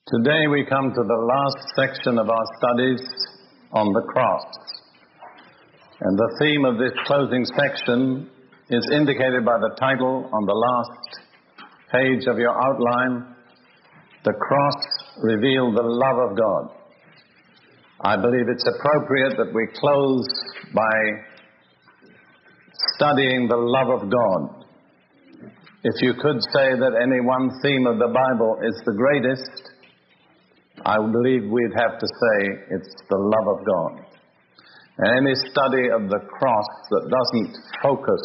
Today we come to the last section of our studies on the cross. And the theme of this closing section is indicated by the title on the last page of your outline, The Cross Revealed the Love of God. I believe it's appropriate that we close by studying the love of God. If you could say that any one theme of the Bible is the greatest, I believe we'd have to say it's the love of God. And any study of the cross that doesn't focus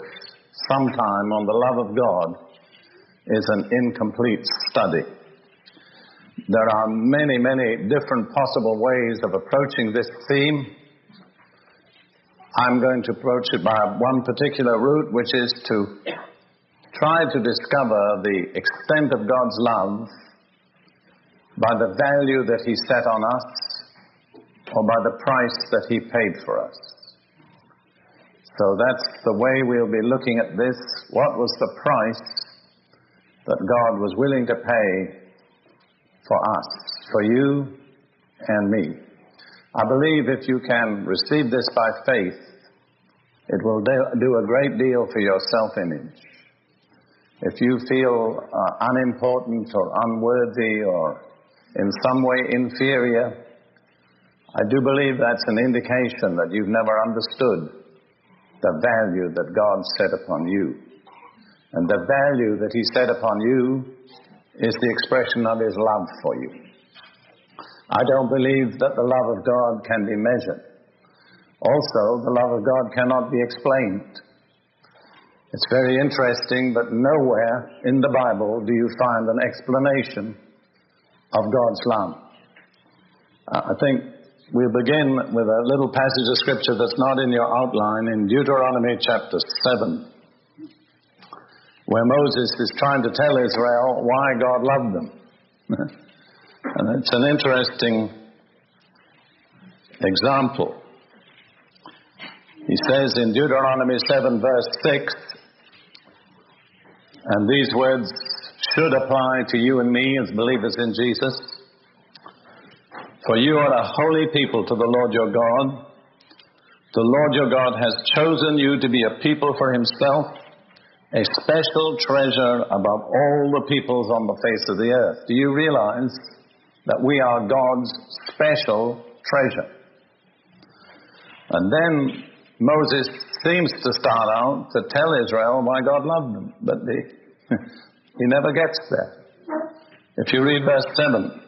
sometime on the love of God is an incomplete study. There are many, many different possible ways of approaching this theme. I'm going to approach it by one particular route, which is to try to discover the extent of God's love by the value that He set on us or by the price that He paid for us. So that's the way we'll be looking at this. What was the price that God was willing to pay for us, for you and me? I believe if you can receive this by faith, it will do a great deal for your self-image. If you feel unimportant or unworthy or in some way inferior, I do believe that's an indication that you've never understood the value that God set upon you. And the value that He set upon you is the expression of His love for you. I don't believe that the love of God can be measured. Also, the love of God cannot be explained. It's very interesting, but nowhere in the Bible do you find an explanation of God's love. I think we'll begin with a little passage of Scripture that's not in your outline, in Deuteronomy chapter 7, where Moses is trying to tell Israel why God loved them. And it's an interesting example. He says in Deuteronomy 7 verse 6, and these words should apply to you and me as believers in Jesus. For you are a holy people to the Lord your God. The Lord your God has chosen you to be a people for Himself, a special treasure above all the peoples on the face of the earth. Do you realize that we are God's special treasure? And then Moses seems to start out to tell Israel why God loved them, but he never gets there. If you read verse 7,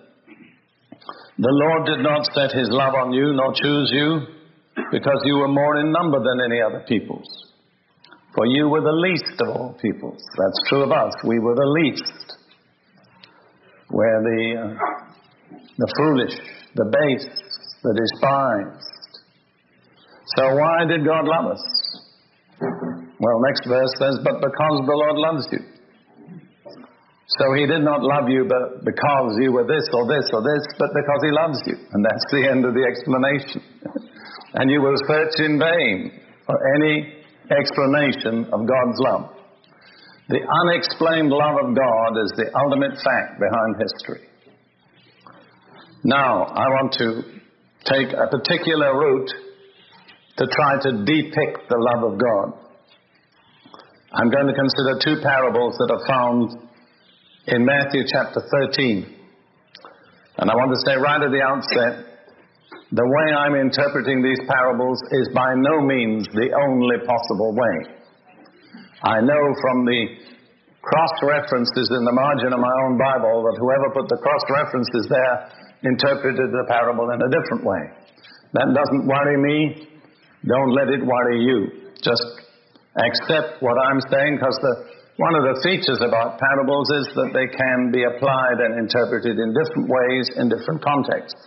the Lord did not set His love on you, nor choose you, because you were more in number than any other peoples. For you were the least of all peoples. That's true of us. We were the least. We're the foolish, the base, the despised. So why did God love us? Well, next verse says, but because the Lord loves you. So He did not love you but because you were this or this or this, but because He loves you. And that's the end of the explanation. And you will search in vain for any explanation of God's love. The unexplained love of God is the ultimate fact behind history. Now, I want to take a particular route to try to depict the love of God. I'm going to consider two parables that are found in Matthew chapter 13. And I want to say right at the outset, the way I'm interpreting these parables is by no means the only possible way. I know from the cross-references in the margin of my own Bible that whoever put the cross-references there interpreted the parable in a different way. That doesn't worry me. Don't let it worry you. Just accept what I'm saying, because one of the features about parables is that they can be applied and interpreted in different ways in different contexts.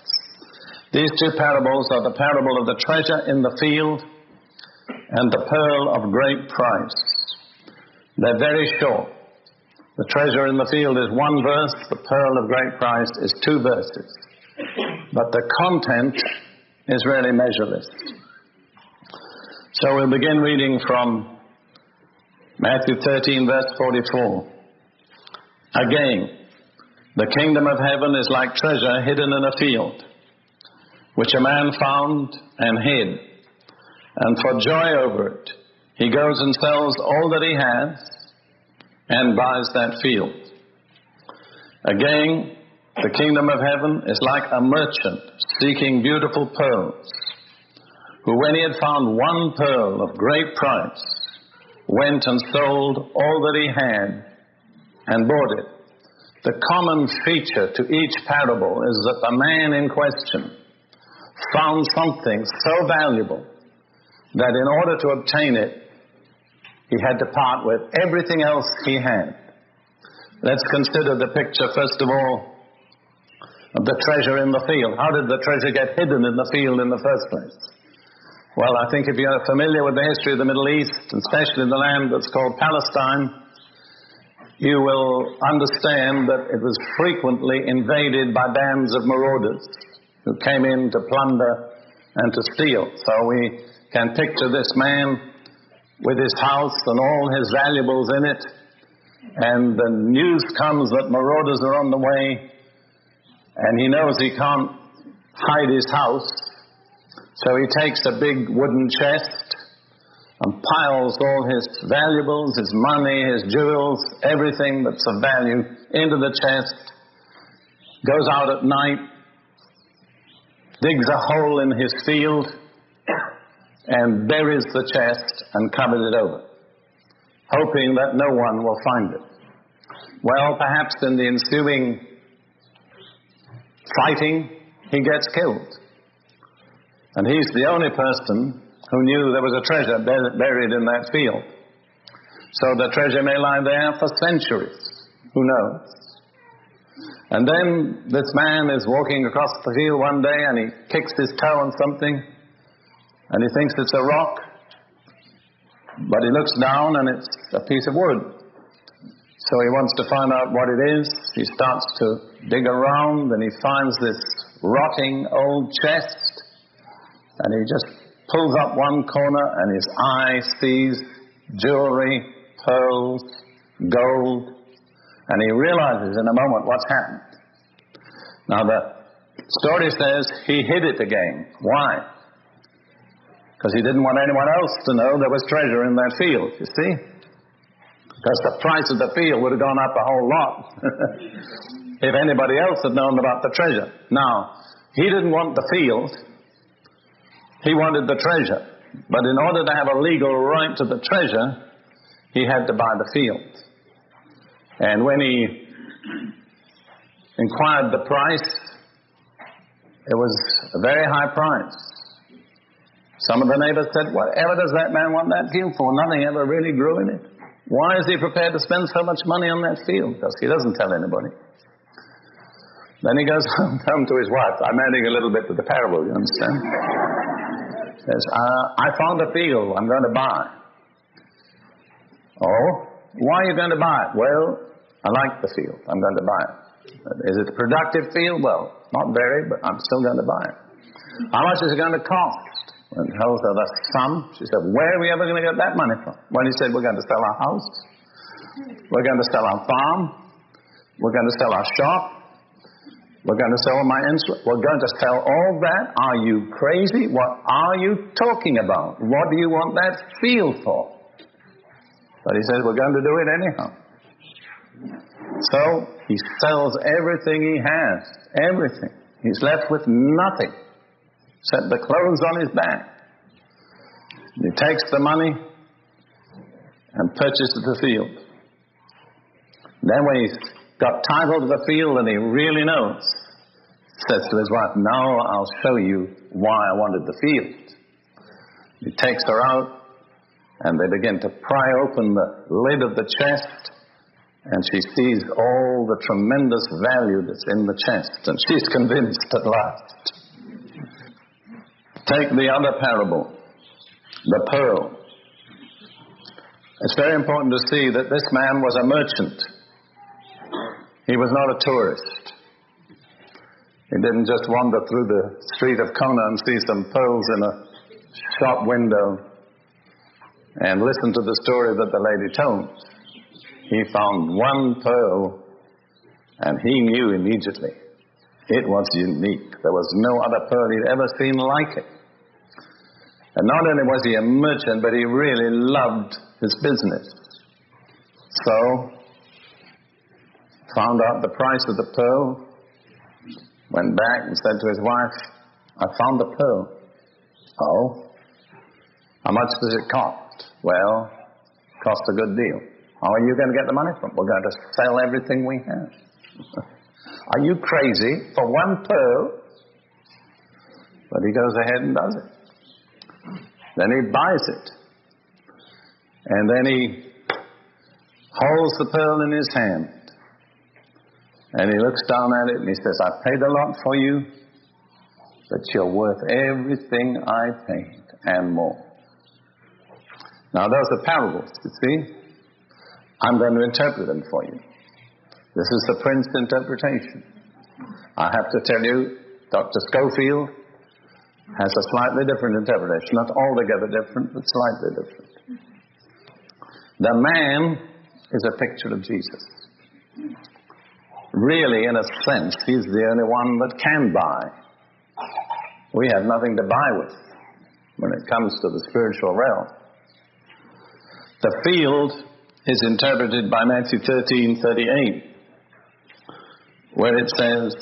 These two parables are the parable of the treasure in the field and the pearl of great price. They're very short. The treasure in the field is one verse, the pearl of great price is 2 verses. But the content is really measureless. So we'll begin reading from Matthew 13, verse 44. Again, The kingdom of heaven is like treasure hidden in a field, which a man found and hid. And for joy over it, he goes and sells all that he has and buys that field. Again, the kingdom of heaven is like a merchant seeking beautiful pearls, who when he had found one pearl of great price, went and sold all that he had and bought it. The common feature to each parable is that the man in question found something so valuable that in order to obtain it, he had to part with everything else he had. Let's consider the picture, first of all, of the treasure in the field. How did the treasure get hidden in the field in the first place? Well, I think if you're familiar with the history of the Middle East, and especially the land that's called Palestine, you will understand that it was frequently invaded by bands of marauders who came in to plunder and to steal. So we can picture this man with his house and all his valuables in it, and the news comes that marauders are on the way, and he knows he can't hide his house, so he takes a big wooden chest and piles all his valuables, his money, his jewels, everything that's of value into the chest, goes out at night, digs a hole in his field, and buries the chest and covers it over, hoping that no one will find it. Well, perhaps in the ensuing fighting, he gets killed. And he's the only person who knew there was a treasure buried in that field. So the treasure may lie there for centuries. Who knows? And then this man is walking across the field one day and he kicks his toe on something and he thinks it's a rock, but he looks down and it's a piece of wood. So he wants to find out what it is. He starts to dig around and he finds this rotting old chest, and he just pulls up one corner and his eye sees jewelry, pearls, gold, and he realizes in a moment what's happened. Now the story says he hid it again. Why? Because he didn't want anyone else to know there was treasure in that field, you see? Because the price of the field would have gone up a whole lot if anybody else had known about the treasure. Now, he didn't want the field. He wanted the treasure. But in order to have a legal right to the treasure, he had to buy the field. And when he inquired the price, it was a very high price. Some of the neighbors said, "Whatever does that man want that field for? Nothing ever really grew in it. Why is he prepared to spend so much money on that field?" Because he doesn't tell anybody. Then he goes home to his wife. I'm adding a little bit to the parable, you understand? Says, "I found a field I'm going to buy." "Oh, why are you going to buy it?" "Well, I like the field. I'm going to buy it." "Is it a productive field?" "Well, not very, but I'm still going to buy it." "How much is it going to cost?" And tells her the sum. She said, "Where are we ever going to get that money from?" Well, he said, "We're going to sell our house. We're going to sell our farm. We're going to sell our shop. We're going to sell my instrument. We're going to sell all that. Are you crazy? What are you talking about? What do you want that field for?" But he says, "We're going to do it anyhow." So he sells everything he has. Everything. He's left with nothing except the clothes on his back. He takes the money and purchases the field. Then when he's got title to the field and he really knows, says to his wife, "Now I'll show you why I wanted the field." He takes her out and they begin to pry open the lid of the chest, and she sees all the tremendous value that's in the chest, and she's convinced at last. Take the other parable, the pearl. It's very important to see that this man was a merchant. He was not a tourist. He didn't just wander through the street of Kona and see some pearls in a shop window and listen to the story that the lady told. He found one pearl And he knew immediately. It was unique. There was no other pearl he'd ever seen like it. And not only was he a merchant, but he really loved his business. So, found out the price of the pearl, went back and said to his wife, I found the pearl. Oh? How much does it cost? Well, it costs a good deal. How are you going to get the money from? We're going to sell everything we have. Are you crazy for one pearl? But he goes ahead and does it. Then he buys it. And then he holds the pearl in his hand. And he looks down at it and he says, I paid a lot for you, but you're worth everything I paid and more. Now those are parables, you see. I'm going to interpret them for you. This is the Prince interpretation. I have to tell you, Dr. Scofield has a slightly different interpretation. Not altogether different, but slightly different. The man is a picture of Jesus. Really, in a sense, he's the only one that can buy. We have nothing to buy with when it comes to the spiritual realm. The field is interpreted by Matthew 13:38. Where it says,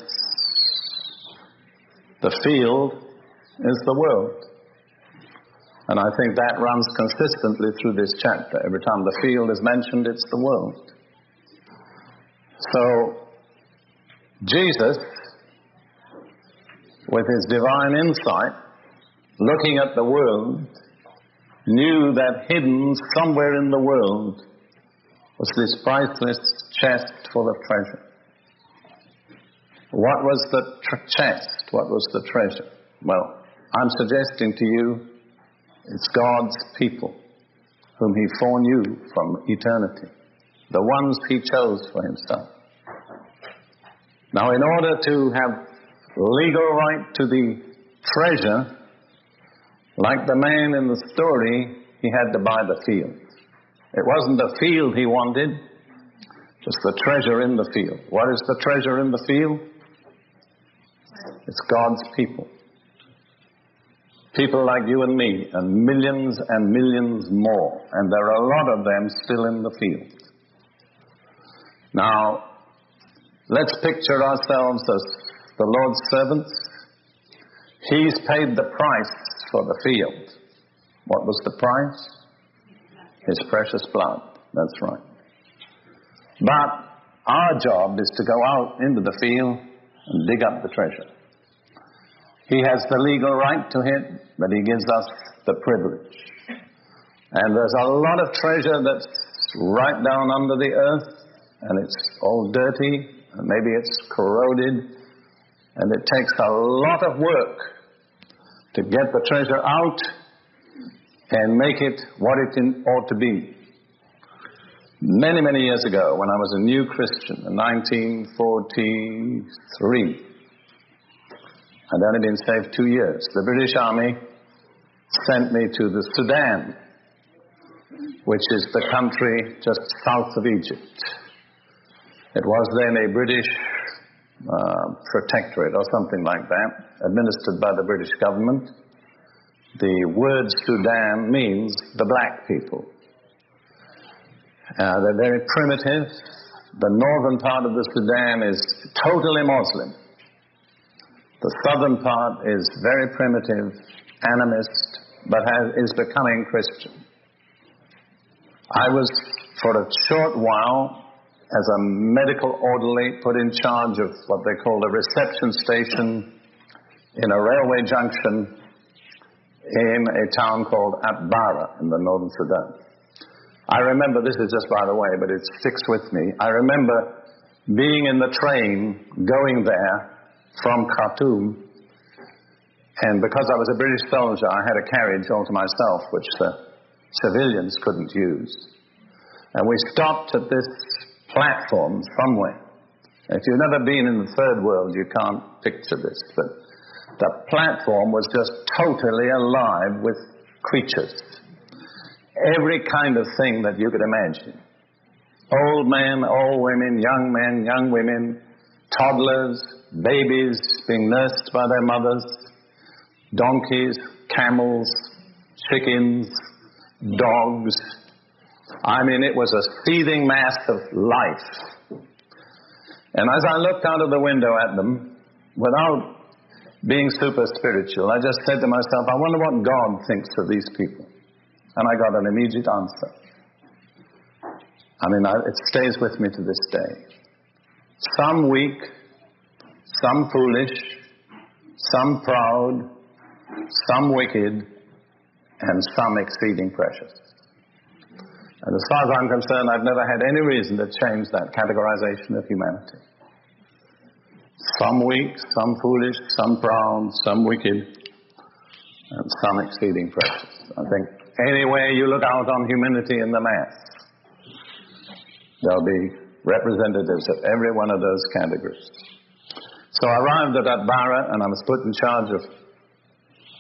the field is the world. And I think that runs consistently through this chapter. Every time the field is mentioned, it's the world. So, Jesus, with his divine insight, looking at the world, knew that hidden somewhere in the world was this priceless chest full of treasure. What was the chest? What was the treasure? Well, I'm suggesting to you, it's God's people, whom he foreknew from eternity, the ones he chose for himself. Now, in order to have legal right to the treasure, like the man in the story, he had to buy the field. It wasn't the field he wanted, just the treasure in the field. What is the treasure in the field? It's God's people. People like you and me, and millions more. And there are a lot of them still in the field. Now, let's picture ourselves as the Lord's servants. He's paid the price for the field. What was the price? His precious blood. That's right. But our job is to go out into the field and dig up the treasure. He has the legal right to it, but he gives us the privilege. And there's a lot of treasure that's right down under the earth, and it's all dirty, and maybe it's corroded, and it takes a lot of work to get the treasure out and make it what it ought to be. Many years ago, when I was a new Christian in 1943, I'd only been saved 2 years. The British Army sent me to the Sudan, which is the country just south of Egypt. It was then a British protectorate or something like that, administered by the British government. The word Sudan means the black people. They're very primitive. The northern part of the Sudan is totally Muslim. The southern part is very primitive, animist, but is becoming Christian. I was, for a short while, as a medical orderly, put in charge of what they called a reception station in a railway junction in a town called Atbara in the northern Sudan. I remember, this is just by the way, but it sticks with me. I remember being in the train, going there from Khartoum, and because I was a British soldier, I had a carriage all to myself, which the civilians couldn't use. And we stopped at this platform somewhere. If you've never been in the third world, you can't picture this, but the platform was just totally alive with creatures. Every kind of thing that you could imagine. Old men, old women, young women, toddlers, babies being nursed by their mothers, donkeys, camels, chickens, dogs. I mean, it was a seething mass of life. And as I looked out of the window at them, without being super spiritual, I just said to myself, I wonder what God thinks of these people. And I got an immediate answer. I mean, it stays with me to this day. Some weak, some foolish, some proud, some wicked, and some exceeding precious. And as far as I'm concerned, I've never had any reason to change that categorization of humanity. Some weak, some foolish, some proud, some wicked, and some exceeding precious. I think anywhere you look out on humanity in the mass, there'll be representatives of every one of those categories. So I arrived at Atbara, and I was put in charge of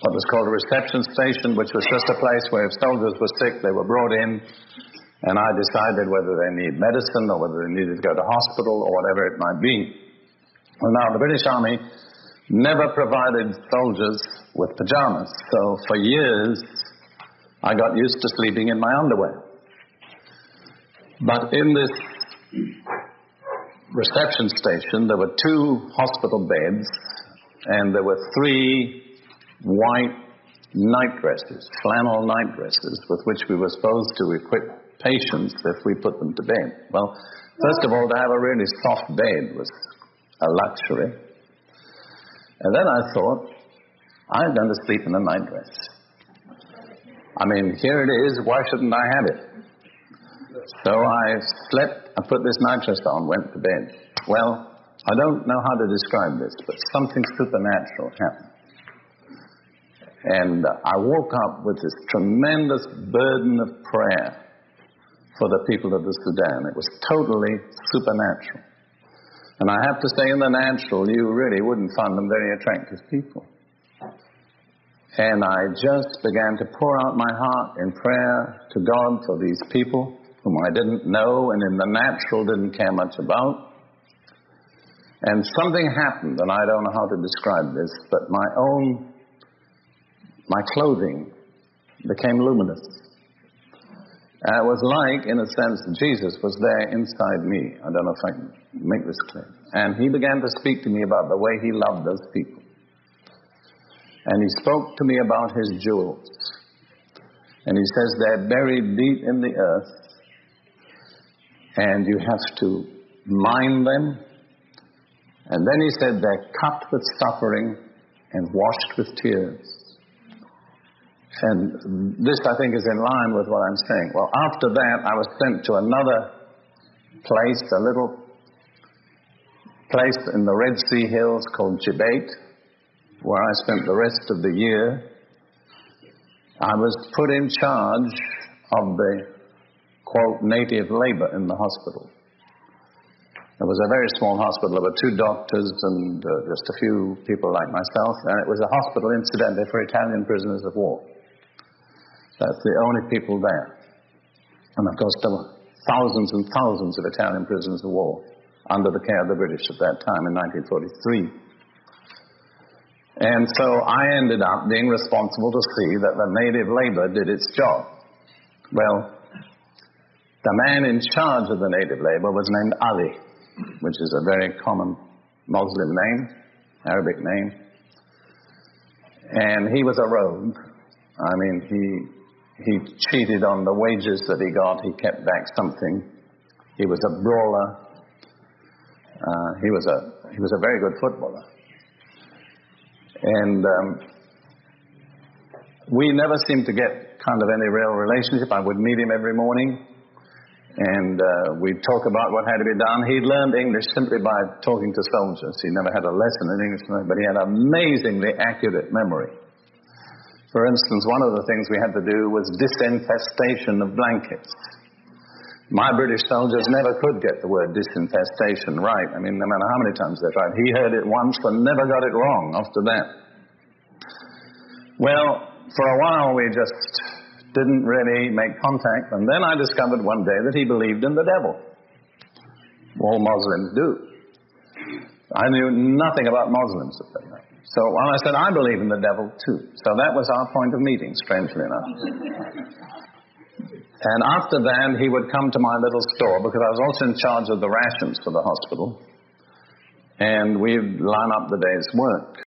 what was called a reception station, which was just a place where if soldiers were sick, they were brought in, and I decided whether they need medicine or whether they needed to go to hospital or whatever it might be. Well, now, the British Army never provided soldiers with pajamas, so for years I got used to sleeping in my underwear. But in this reception station, there were 2 hospital beds, and there were 3 white night dresses, flannel night dresses, with which we were supposed to equip patients if we put them to bed. Well, first of all, to have a really soft bed was a luxury. And then I thought, I'm going to sleep in a night dress. I mean, here it is, why shouldn't I have it? So I slept, I put this night dress on, went to bed. Well, I don't know how to describe this, but something supernatural happened. And I woke up with this tremendous burden of prayer for the people of the Sudan. It was totally supernatural. And I have to say, in the natural, you really wouldn't find them very attractive people. And I just began to pour out my heart in prayer to God for these people whom I didn't know and in the natural didn't care much about. And something happened, and I don't know how to describe this, but my clothing became luminous. And it was like, in a sense, Jesus was there inside me. I don't know if I can make this clear. And he began to speak to me about the way he loved those people. And he spoke to me about his jewels. And he says they're buried deep in the earth, and you have to mine them. And then he said they're cut with suffering and washed with tears. And this, I think, is in line with what I'm saying. Well, after that, I was sent to another place, a little place in the Red Sea Hills called Jebate, where I spent the rest of the year. I was put in charge of the, quote, native labor in the hospital. It was a very small hospital. There were 2 doctors and just a few people like myself, and it was a hospital, incidentally, for Italian prisoners of war. That's the only people there. And of course, there were thousands and thousands of Italian prisoners of war under the care of the British at that time in 1943. And so I ended up being responsible to see that the native labor did its job. Well, the man in charge of the native labor was named Ali, which is a very common Muslim name, Arabic name. And he was a rogue. I mean, he cheated on the wages that he got. He kept back something. He was a brawler. He was a very good footballer. And we never seemed to get kind of any real relationship. I would meet him every morning, and we'd talk about what had to be done. He'd learned English simply by talking to soldiers. He never had a lesson in English, but he had amazingly accurate memory. For instance, one of the things we had to do was disinfestation of blankets. My British soldiers never could get the word disinfestation right. I mean, no matter how many times they tried. He heard it once and never got it wrong after that. Well, for a while we just didn't really make contact, and then I discovered one day that he believed in the devil. All Muslims do. I knew nothing about Muslims at that time. So I said, I believe in the devil too. So that was our point of meeting, strangely enough. And after that, he would come to my little store, because I was also in charge of the rations for the hospital. And we'd line up the day's work.